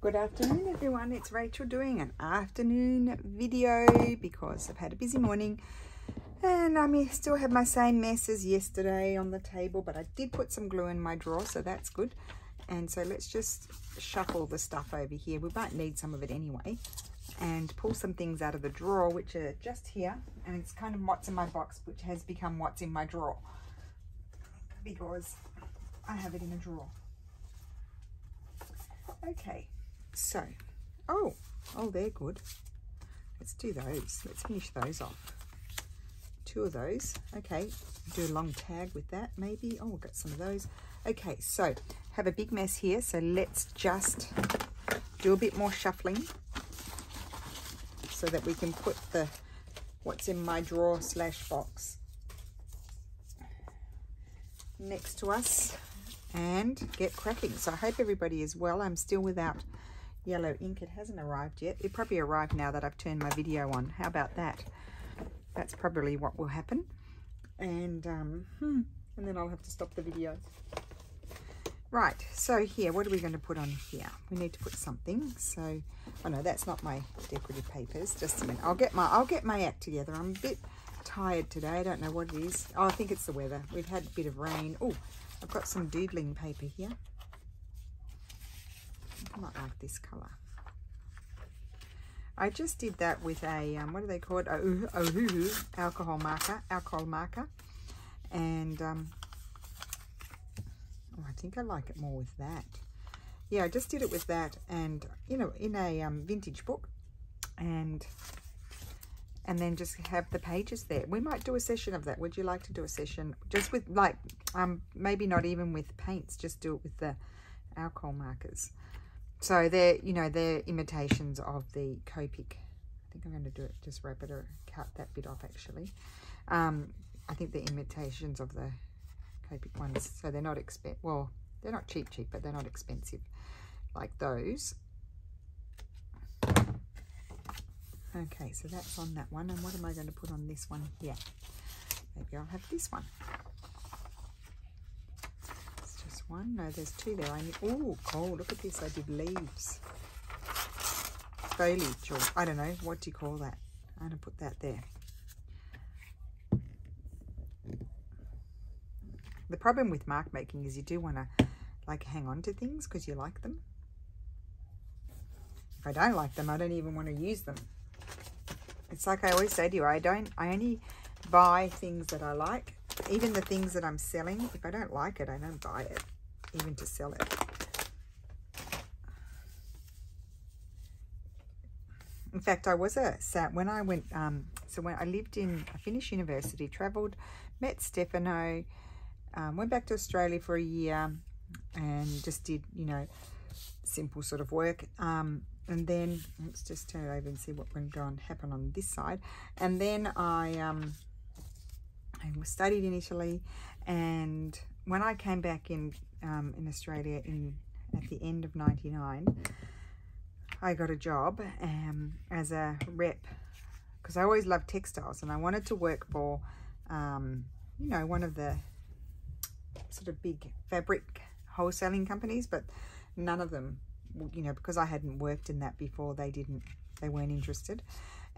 Good afternoon everyone, it's Rachel doing an afternoon video because I've had a busy morning and I still have my same mess as yesterday on the table, but I did put some glue in my drawer, so that's good. And so let's just shuffle the stuff over here. We might need some of it anyway, and pull some things out of the drawer which are just here, and it's kind of what's in my box which has become what's in my drawer because I have it in a drawer. Okay. So, oh, they're good. Let's do those. Let's finish those off. 2 of those. Okay, do a long tag with that maybe. Oh, we've got some of those. Okay, so have a big mess here. So let's just do a bit more shuffling so that we can put the what's in my drawer / box next to us and get cracking. So I hope everybody is well. I'm still without yellow ink. It hasn't arrived yet. It probably arrived now that I've turned my video on. How about that? That's probably what will happen. And then I'll have to stop the video. Right, so here, what are we going to put on here? We need to put something. So, oh no, that's not my decorative papers. Just a minute. I'll get my act together. I'm a bit tired today. I don't know what it is. Oh, I think it's the weather. We've had a bit of rain. Oh, I've got some doodling paper here. I might like this colour. I just did that with a what do they call it? Alcohol marker, and oh, I think I like it more with that. Yeah, I just did it with that, and in a vintage book, and then just have the pages there. We might do a session of that. Would you like to do a session just with like maybe not even with paints, just do it with the alcohol markers? So they're, they're imitations of the Copic. I think I'm going to do it, just wrap it or cut that bit off actually. I think they're imitations of the Copic ones. So they're not well, they're not cheap, but they're not expensive like those. Okay, so that's on that one. And what am I going to put on this one here? Maybe I'll have this one. One. No, there's 2 there. Oh, look at this. I did leaves. Foliage, or I don't know. What do you call that? I'm going to put that there. The problem with mark making is you do want to like hang on to things because you like them. If I don't like them, I don't even want to use them. It's like I always say to you, I only buy things that I like. Even the things that I'm selling, if I don't like it, I don't buy it, even to sell it. In fact, I was when I went, so when I finished university, travelled, met Stefano, went back to Australia for a year and just did, simple sort of work. And then, let's just turn it over and see what will go and happen on this side. And then I studied in Italy, and when I came back in Australia at the end of '99, I got a job as a rep because I always loved textiles, and I wanted to work for one of the sort of big fabric wholesaling companies, but none of them, because I hadn't worked in that before, they weren't interested.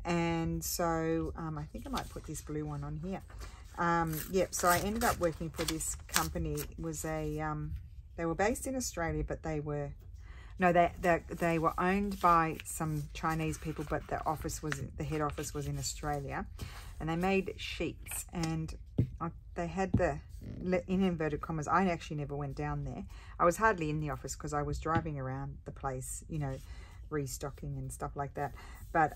And so I think I might put this blue one on here. Yep, so I ended up working for this company. It was they were based in Australia, but they were owned by some Chinese people, but the head office was in Australia, and they made sheets, and they had in inverted commas, I actually never went down there. I was hardly in the office because I was driving around the place, restocking and stuff like that, but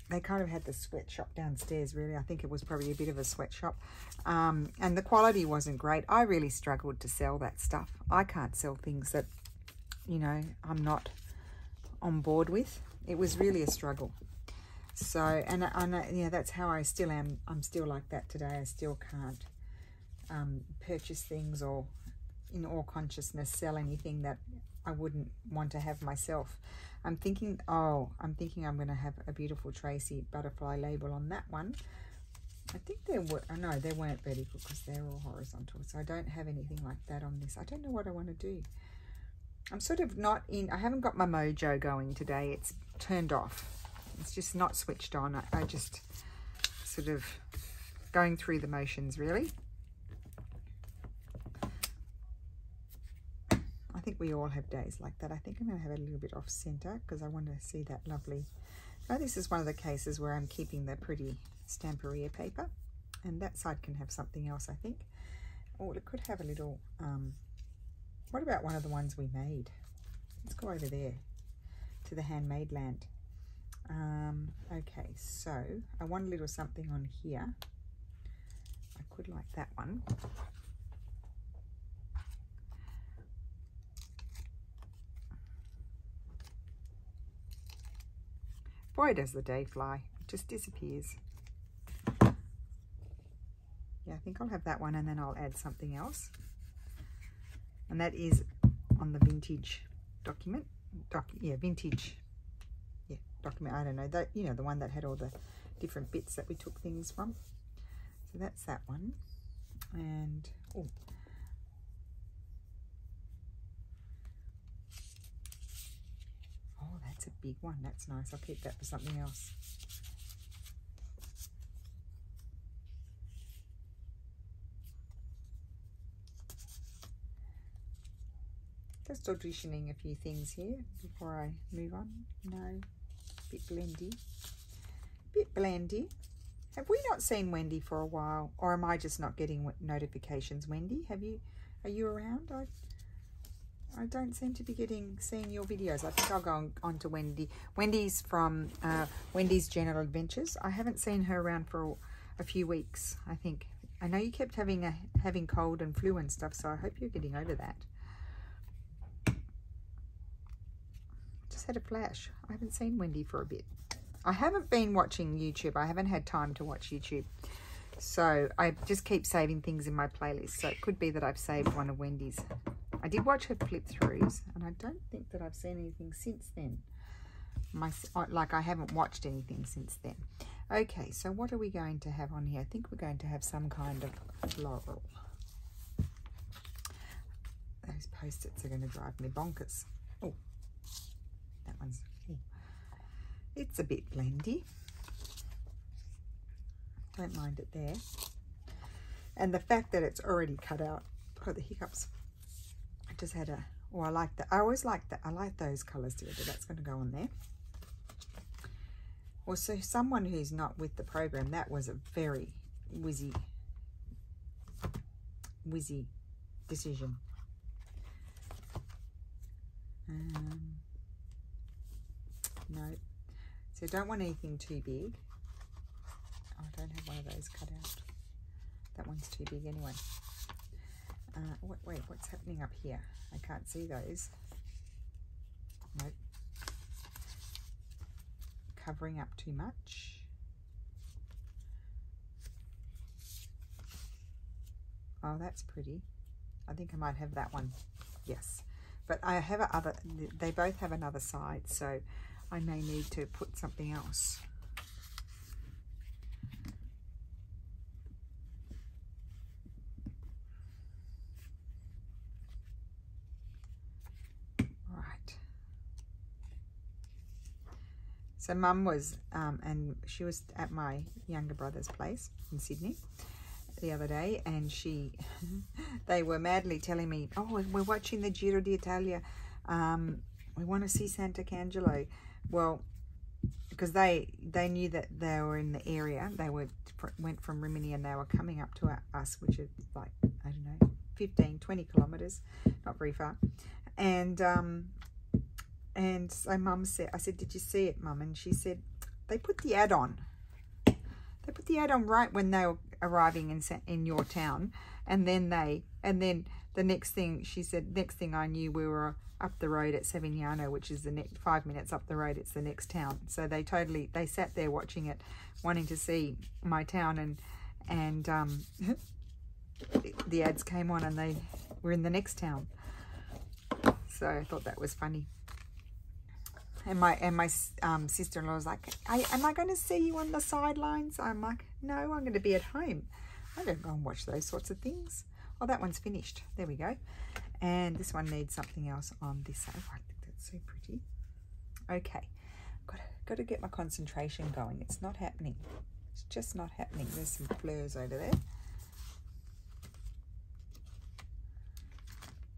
they kind of had the sweatshop downstairs, really. I think it was probably a bit of a sweatshop. And the quality wasn't great. I really struggled to sell that stuff. I can't sell things that, I'm not on board with. It was really a struggle. So, and that's how I still am. I'm still like that today. I still can't purchase things or, in all consciousness, sell anything that I wouldn't want to have myself. I'm thinking I'm going to have a beautiful Tracie butterfly label on that one. I think there were, no, they weren't vertical because they're all horizontal. So I don't have anything like that on this. I don't know what I want to do. I'm sort of not in, I haven't got my mojo going today. It's turned off. It's just not switched on. I just sort of going through the motions, really. I think we all have days like that. I think I'm going to have a little bit off center because I want to see that lovely. Now, this is one of the cases where I'm keeping the pretty Stamperia paper, and that side can have something else, I think. Or it could have a little, what about one of the ones we made? Let's go over there to the handmade land. Okay, so I want a little something on here. I could like that one. Boy, does the day fly. It just disappears. Yeah, I think I'll have that one, and then I'll add something else. And that is on the vintage document. Vintage. Yeah, document. I don't know. That, you know, the one that had all the different bits that we took things from. So that's that one. And, oh. Oh, that's a big one. That's nice. I'll keep that for something else. Just auditioning a few things here before I move on. No, bit blendy. Bit blendy. Have we not seen Wendy for a while? Or am I just not getting notifications? Wendy, are you around? I don't seem to be seeing your videos. I think I'll go on to Wendy. Wendy's from Wendy's General Adventures. I haven't seen her around for a few weeks, I think. I know you kept having cold and flu and stuff, so I hope you're getting over that. Just had a flash. I haven't seen Wendy for a bit. I haven't been watching YouTube. I haven't had time to watch YouTube. So I just keep saving things in my playlist. So it could be that I've saved one of Wendy's. I did watch her flip-throughs, and I don't think that I've seen anything since then. Like I haven't watched anything since then. Okay, so what are we going to have on here? I think we're going to have some kind of floral. Those post-its are going to drive me bonkers. Oh, that one's... Ooh. It's a bit blendy. Don't mind it there. And the fact that it's already cut out. Oh, the hiccups. I just had a... Oh, I like that. I always like that. I like those colours together. That's going to go on there. Well, so someone who's not with the program, that was a very whizzy decision. No. So don't want anything too big. Oh, I don't have one of those cut out. That one's too big anyway. Wait, what's happening up here? I can't see those. Nope. Covering up too much. Oh, that's pretty. I think I might have that one. Yes. But I have they both have another side, so I may need to put something else. Right. So Mum was, and she was at my younger brother's place in Sydney the other day, and they were madly telling me, oh, we're watching the Giro d'Italia. We want to see Sant'Angelo. Well, because they knew that they were in the area. They went from Rimini and they were coming up to us, which is like, I don't know, 15, 20 kilometres, not very far. And so Mum said, I said, did you see it, Mum? And she said, they put the ad on. They put the ad on right when they were arriving in your town, and then the next thing, she said, next thing I knew, we were up the road at Savignano, which is the next 5 minutes up the road. It's the next town. So they sat there watching it, wanting to see my town, and the ads came on, and they were in the next town. So I thought that was funny. And my sister-in-law was like, am I going to see you on the sidelines? I'm like, no, I'm going to be at home. I don't go and watch those sorts of things. Oh, that one's finished. There we go. And this one needs something else on this side. Oh, I think that's so pretty. Okay, got to get my concentration going. It's not happening. It's just not happening. There's some fleurs over there.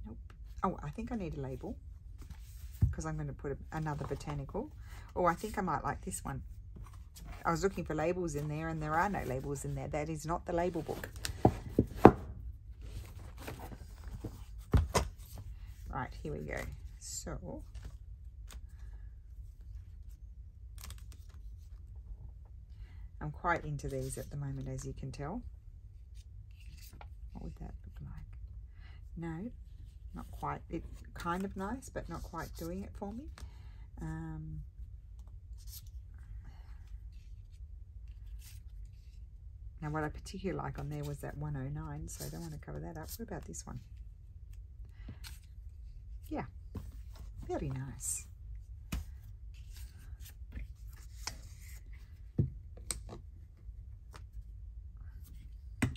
Nope. Oh, I think I need a label because I'm going to put another botanical. Oh, I think I might like this one. I was looking for labels in there and there are no labels in there. That is not the label book. Right, here we go. So, I'm quite into these at the moment, as you can tell. What would that look like? No, not quite. It's kind of nice, but not quite doing it for me. Now, what I particularly like on there was that 109, so I don't want to cover that up. What about this one? Yeah, very nice.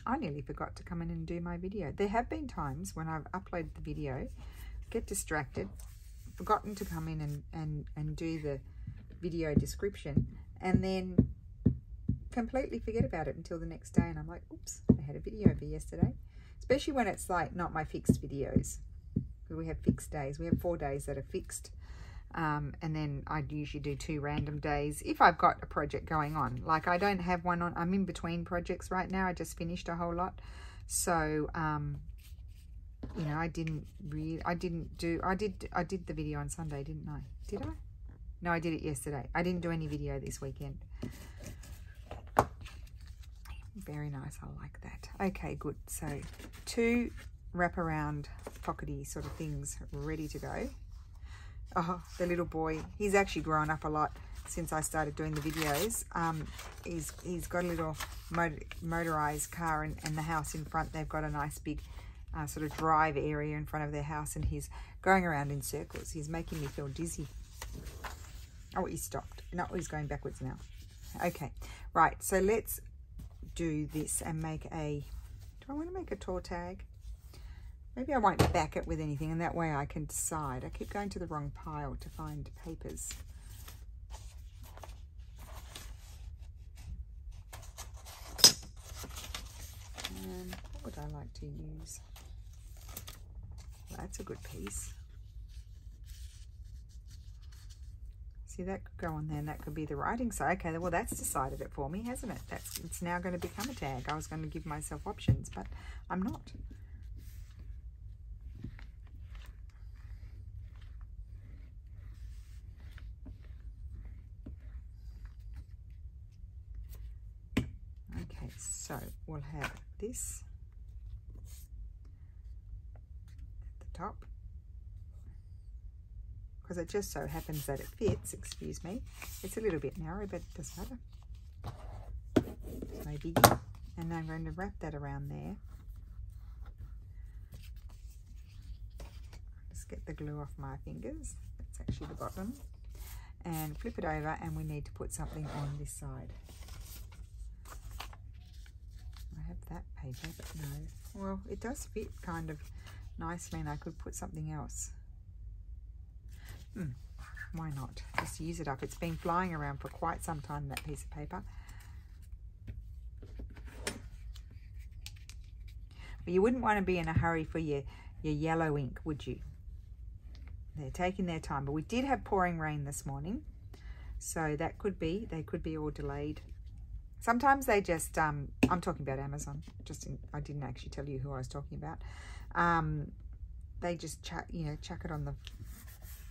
I nearly forgot to come in and do my video. There have been times when I've uploaded the video, get distracted, forgotten to come in and do the video description, and then completely forget about it until the next day, and I'm like, oops, I had a video for yesterday. Especially when it's like not my fixed videos. We have fixed days. We have 4 days that are fixed, and then I usually do 2 random days if I've got a project going on. Like I don't have one on. I'm in between projects right now. I just finished a whole lot, so you know, I did the video on Sunday, didn't I? Did I? No, I did it yesterday. I didn't do any video this weekend. Very nice. I like that. Okay, good. So 2 wraparound pockety sort of things ready to go. Oh, the little boy, he's actually grown up a lot since I started doing the videos. He's got a little motorized car, and the house in front, they've got a nice big sort of drive area in front of their house, and he's going around in circles. He's making me feel dizzy. Oh, he stopped. No, he's going backwards now. Okay, right, so let's do this and make a, do I want to make a tour tag? Maybe I won't back it with anything, and that way I can decide. I keep going to the wrong pile to find papers. What would I like to use? Well, that's a good piece. See, that could go on there, and that could be the writing side. Okay, well, that's decided it for me, hasn't it? It's now going to become a tag. I was going to give myself options, but I'm not. Okay, so we'll have this at the top, because it just so happens that it fits. Excuse me, it's a little bit narrow, but it doesn't matter. It's no biggie. And now I'm going to wrap that around there. Just get the glue off my fingers. That's actually the bottom. And flip it over, and we need to put something on this side. I have that paper, but no. Well, it does fit kind of nicely, and I could put something else. Why not? Just use it up. It's been flying around for quite some time, that piece of paper. But you wouldn't want to be in a hurry for your yellow ink, would you? They're taking their time. But we did have pouring rain this morning, so that could be, they could be all delayed. Sometimes they just, I'm talking about Amazon. I didn't actually tell you who I was talking about. They just chuck it on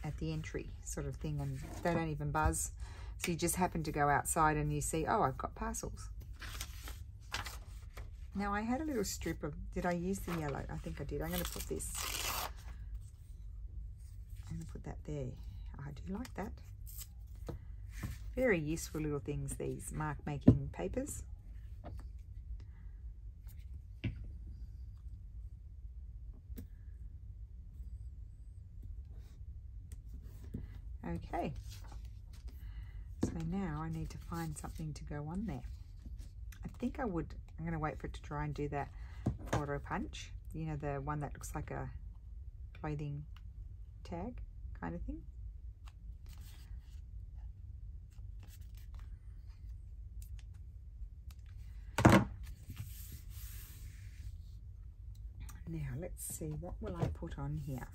at the entry sort of thing, and they don't even buzz. So you just happen to go outside and you see, oh, I've got parcels. Now I had a little strip of, did I use the yellow? I think I did. I'm going to put this. I'm going to put that there. I do like that. Very useful little things, these mark making papers. Okay, so now I need to find something to go on there. I think I'm going to wait for it to try and do that auto punch, you know, the one that looks like a clothing tag kind of thing. Now let's see, what will I put on here?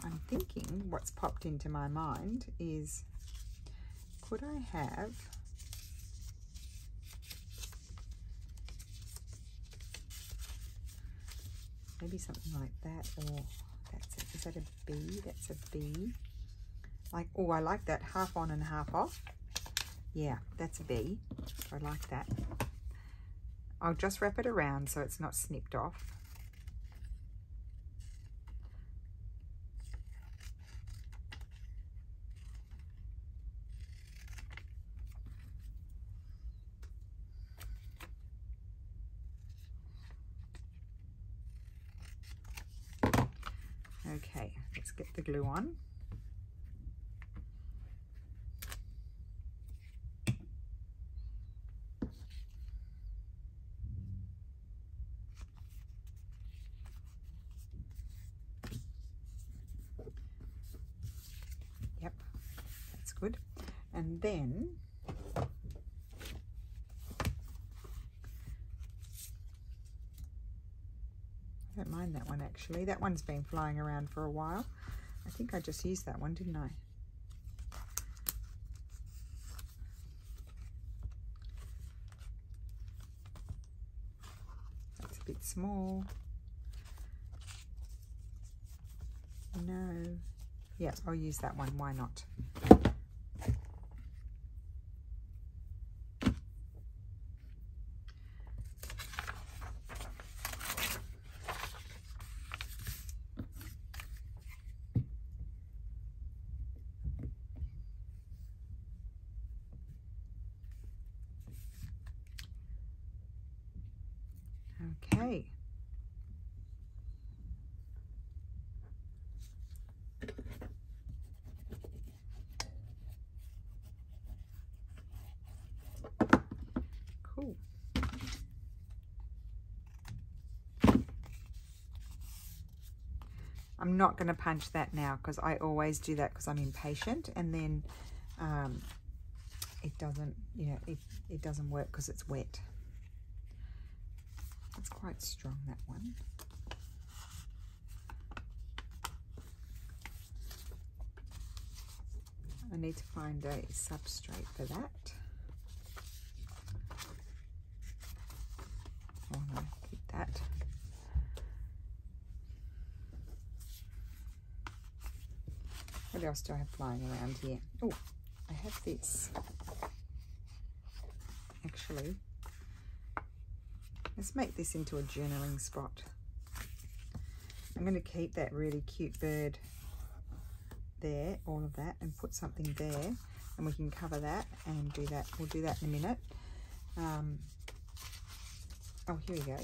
I'm thinking what's popped into my mind is, could I have maybe something like that, or that's it. Is that a B? That's a B. Like, oh, I like that, half on and half off. Yeah, that's a B. I like that. I'll just wrap it around so it's not snipped off. Okay, let's get the glue on. Yep, that's good. And then I don't mind that one actually. That one's been flying around for a while. I think I just used that one, didn't I? That's a bit small. No. Yeah, I'll use that one. Why not? Okay. Cool. I'm not going to punch that now because I always do that because I'm impatient, and then it doesn't, you know, it doesn't work because it's wet. It's quite strong, that one. I need to find a substrate for that. Oh no, keep that. What else do I have flying around here? Oh, I have this. Actually, let's make this into a journaling spot. I'm going to keep that really cute bird there, all of that, and put something there, and we can cover that and do that. We'll do that in a minute. Oh, here we go.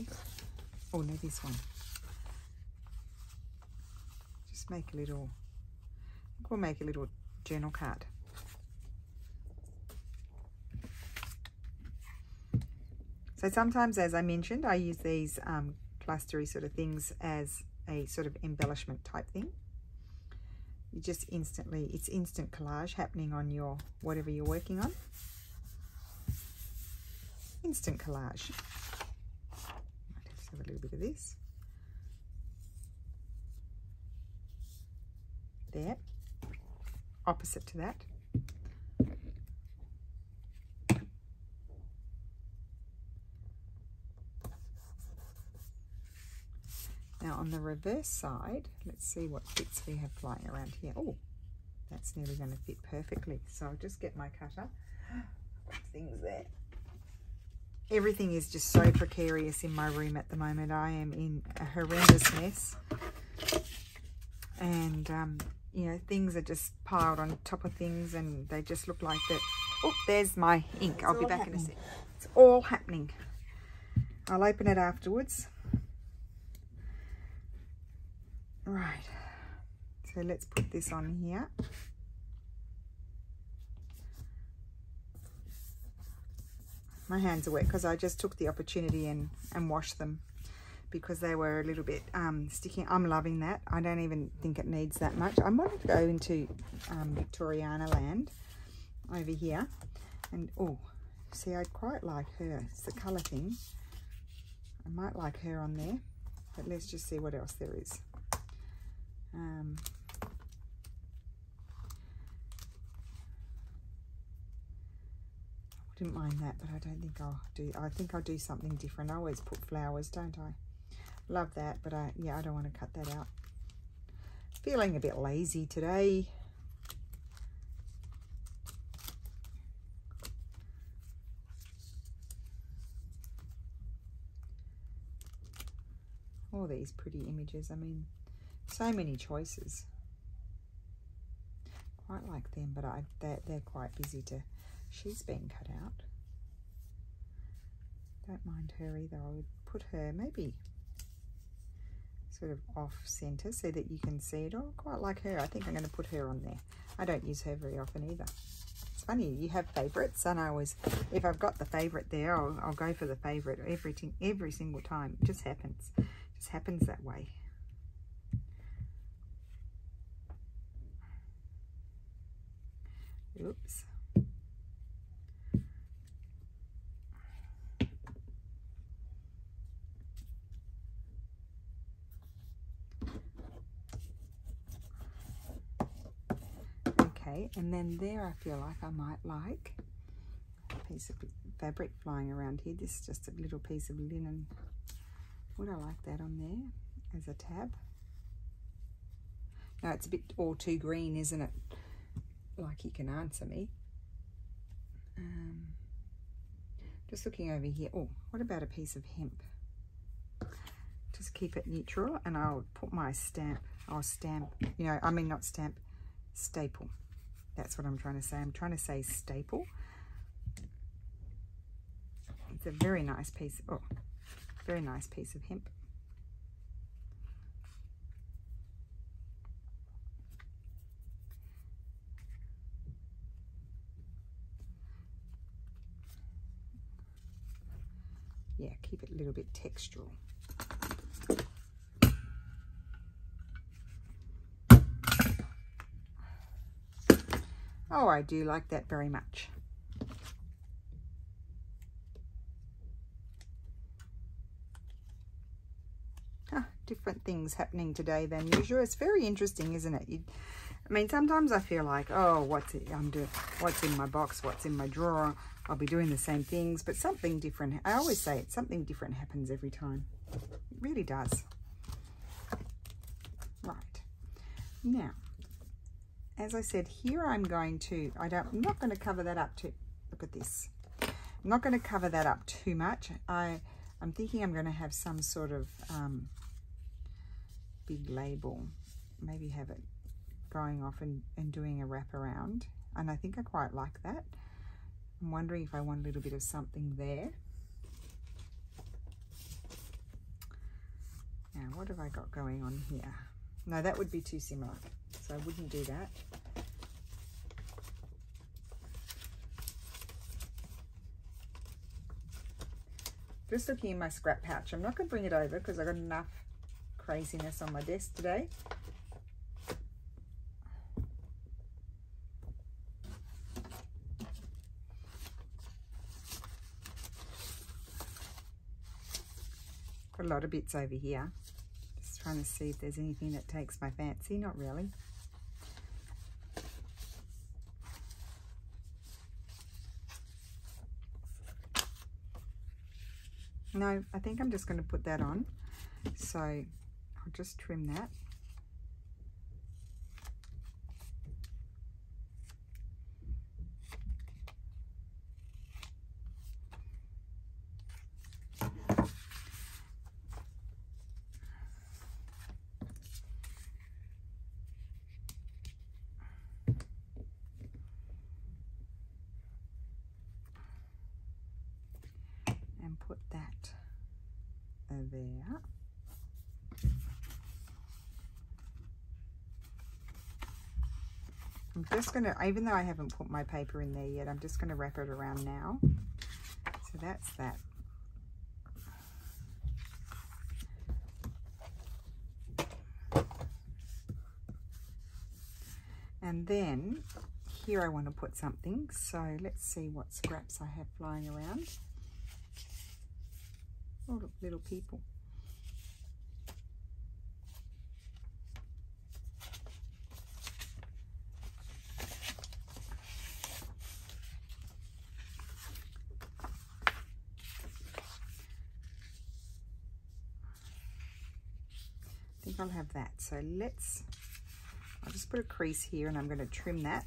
Oh no, this one. Just make a little, we'll make a little journal card. So sometimes, as I mentioned, I use these clustery sort of things as a sort of embellishment type thing. You just instantly, it's instant collage happening on your, whatever you're working on. Instant collage. Let's have a little bit of this. There. Opposite to that. Now on the reverse side, let's see what bits we have flying around here. Oh, that's nearly going to fit perfectly. So I'll just get my cutter. Things there. Everything is just so precarious in my room at the moment. I am in a horrendous mess. And, you know, things are just piled on top of things and they just look like that. Oh, there's my ink. I'll be back in a sec. It's all happening. I'll open it afterwards. Right, so let's put this on here. My hands are wet because I just took the opportunity and washed them because they were a little bit sticky. I'm loving that. I don't even think it needs that much. I wanted to go into Victoriana land over here, and oh, see, I'd quite like her. It's the colour thing. I might like her on there, but let's just see what else there is. Didn't mind that, but I don't think I'll do. I think I'll do something different. I always put flowers, don't I? Love that, but yeah, I don't want to cut that out. Feeling a bit lazy today. All these pretty images. I mean, so many choices. Quite like them, but they're quite busy to. She's been cut out. Don't mind her either. I would put her maybe sort of off center so that you can see it. Oh, quite like her. I think I'm going to put her on there. I don't use her very often either. It's funny, you have favorites, and I always, if I've got the favorite there, I'll go for the favorite every single time. It just happens. It just happens that way. Oops. Okay, and then there I feel like I might like a piece of fabric flying around here. This is just a little piece of linen. Would I like that on there as a tab? No, it's a bit all too green, isn't it? Like you can answer me. Just looking over here. Oh, what about a piece of hemp? Just keep it neutral, and I'll put my stamp. I'll stamp, you know, I mean not stamp, staple. That's what I'm trying to say. I'm trying to say staple. It's a very nice piece. Oh, very nice piece of hemp. Yeah, keep it a little bit textural. Oh, I do like that very much. Different things happening today than usual. It's very interesting, isn't it? I mean, sometimes I feel like, oh, what's in my box, what's in my drawer? I'll be doing the same things, but something different. I always say it, something different happens every time. It really does. Right. Now, as I said, here I'm going to, I'm not going to cover that up too, look at this. I'm not going to cover that up too much. I'm thinking I'm going to have some sort of big label, maybe have it going off and doing a wraparound, and I think I quite like that. I'm wondering if I want a little bit of something there. Now, what have I got going on here? No, that would be too similar, so I wouldn't do that. Just looking in my scrap pouch. I'm not going to bring it over because I've got enough craziness on my desk today. Got a lot of bits over here. Just trying to see if there's anything that takes my fancy. Not really. No, I think I'm just going to put that on. So I'll just trim that. And put that there. I'm just going to, even though I haven't put my paper in there yet, I'm just going to wrap it around now. So that's that. And then here I want to put something, so let's see what scraps I have flying around. Oh, look, little people. I think I'll have that. So I'll just put a crease here and I'm going to trim that.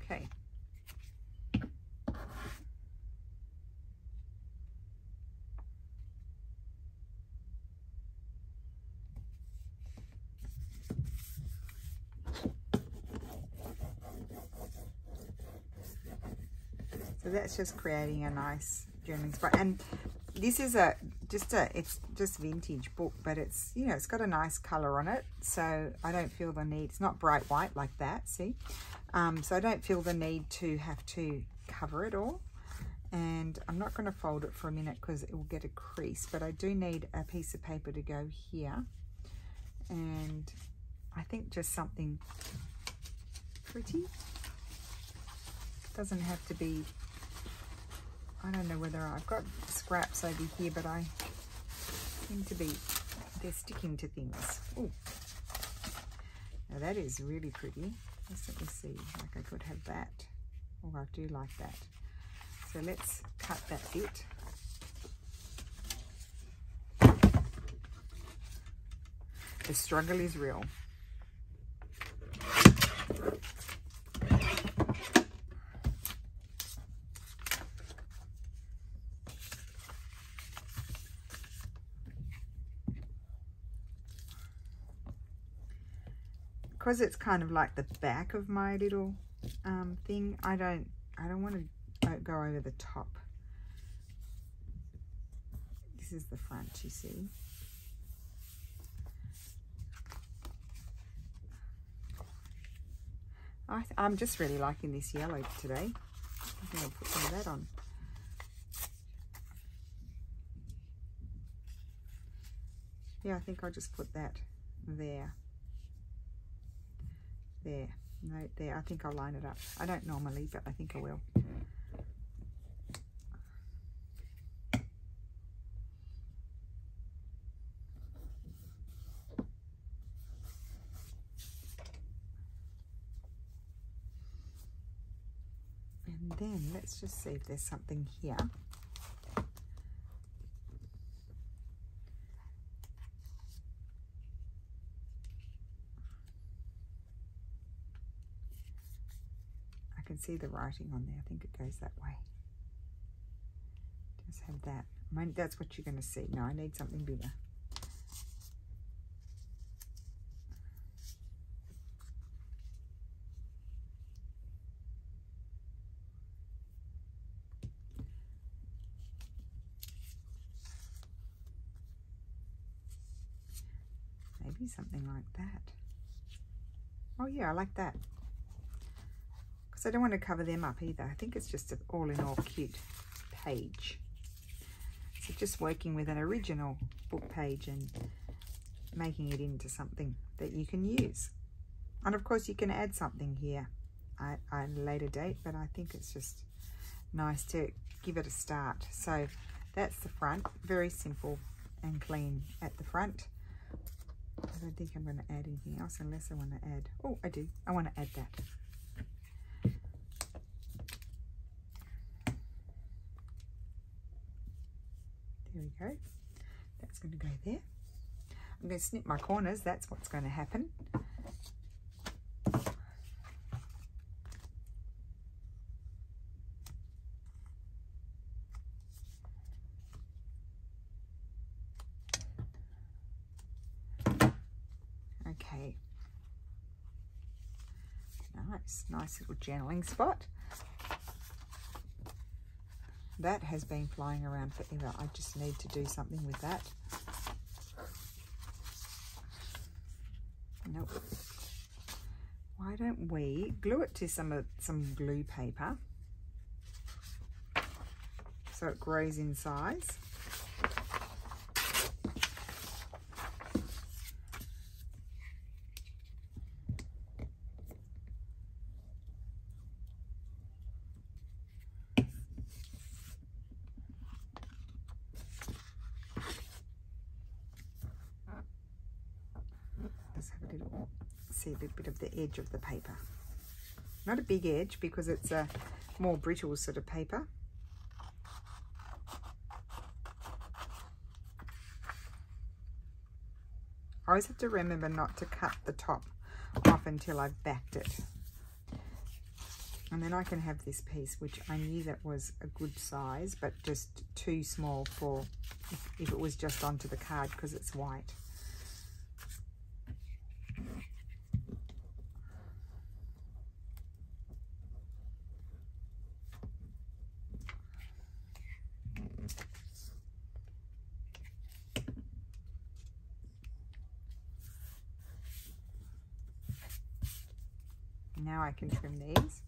Okay. So that's just creating a nice journaling spray. And this is it's just vintage book, but it's, you know, it's got a nice color on it. So I don't feel the need, it's not bright white like that, see? So I don't feel the need to have to cover it all. And I'm not going to fold it for a minute because it will get a crease, but I do need a piece of paper to go here. And I think just something pretty. Doesn't have to be, I don't know whether I've got scraps over here, but I seem to be, they're sticking to things. Oh, now that is really pretty. Let's let me see, like I could have that. Oh, I do like that. So let's cut that bit. The struggle is real. Because it's kind of like the back of my little thing, I don't want to go over the top. This is the front, you see. I'm just really liking this yellow today. I think I'll put some of that on. Yeah, I think I'll just put that there. There, no, there. I think I'll line it up. I don't normally, but I think I will. And then let's just see if there's something here. I can see the writing on there. I think it goes that way. Just have that. I mean, that's what you're going to see. No, I need something bigger. Maybe something like that. Oh yeah, I like that. Because I don't want to cover them up either. I think it's just an all-in-all cute page. So just working with an original book page and making it into something that you can use. And of course you can add something here at a later date, but I think it's just nice to give it a start. So that's the front, very simple and clean at the front. I don't think I'm going to add anything else unless I want to add, oh I do, I want to add that. There we go. That's going to go there. I'm going to snip my corners. That's what's going to happen. Okay. Nice little channeling spot. That has been flying around forever. I just need to do something with that. Nope. Why don't we glue it to some glue paper so it grows in size. See a little bit of the edge of the paper. Not a big edge because it's a more brittle sort of paper. I always have to remember not to cut the top off until I've backed it. And then I can have this piece, which I knew that was a good size, but just too small for if it was just onto the card because it's white. Now I can trim these.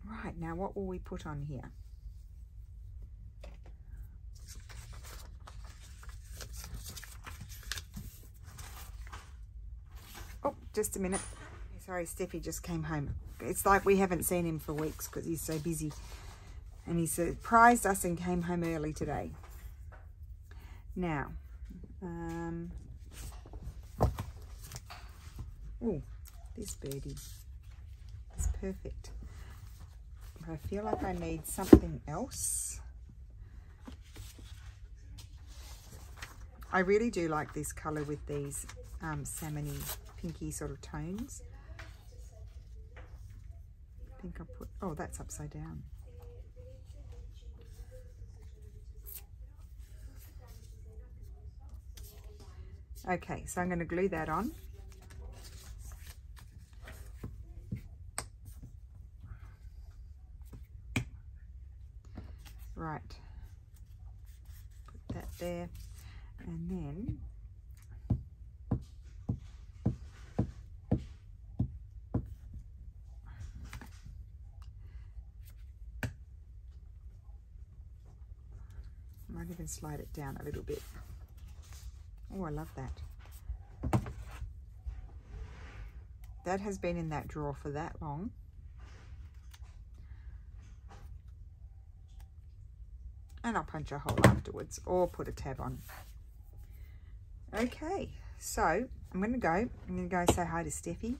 Right, now what will we put on here? Oh, just a minute. Sorry, Steffi just came home. It's like we haven't seen him for weeks because he's so busy. And he surprised us and came home early today. Now, oh, this birdie is perfect. But I feel like I need something else. I really do like this colour with these salmony, pinky sort of tones. I think I'll put, oh, that's upside down. Okay, so I'm going to glue that on. Right, put that there, and then I might even slide it down a little bit. Oh, I love that. That has been in that drawer for that long. And I'll punch a hole afterwards or put a tab on. Okay, so I'm going to go say hi to Steffi.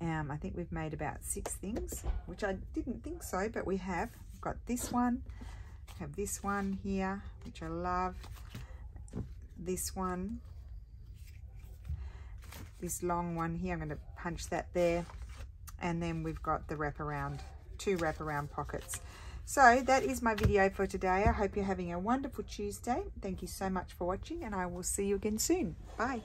I think we've made about 6 things, which I didn't think so, but we have. We've got this one, have this one here, which I love. This one, this long one here, I'm going to punch that there, and then we've got the wraparound, 2 wraparound pockets. So that is my video for today. I hope you're having a wonderful Tuesday. Thank you so much for watching, and I will see you again soon. Bye.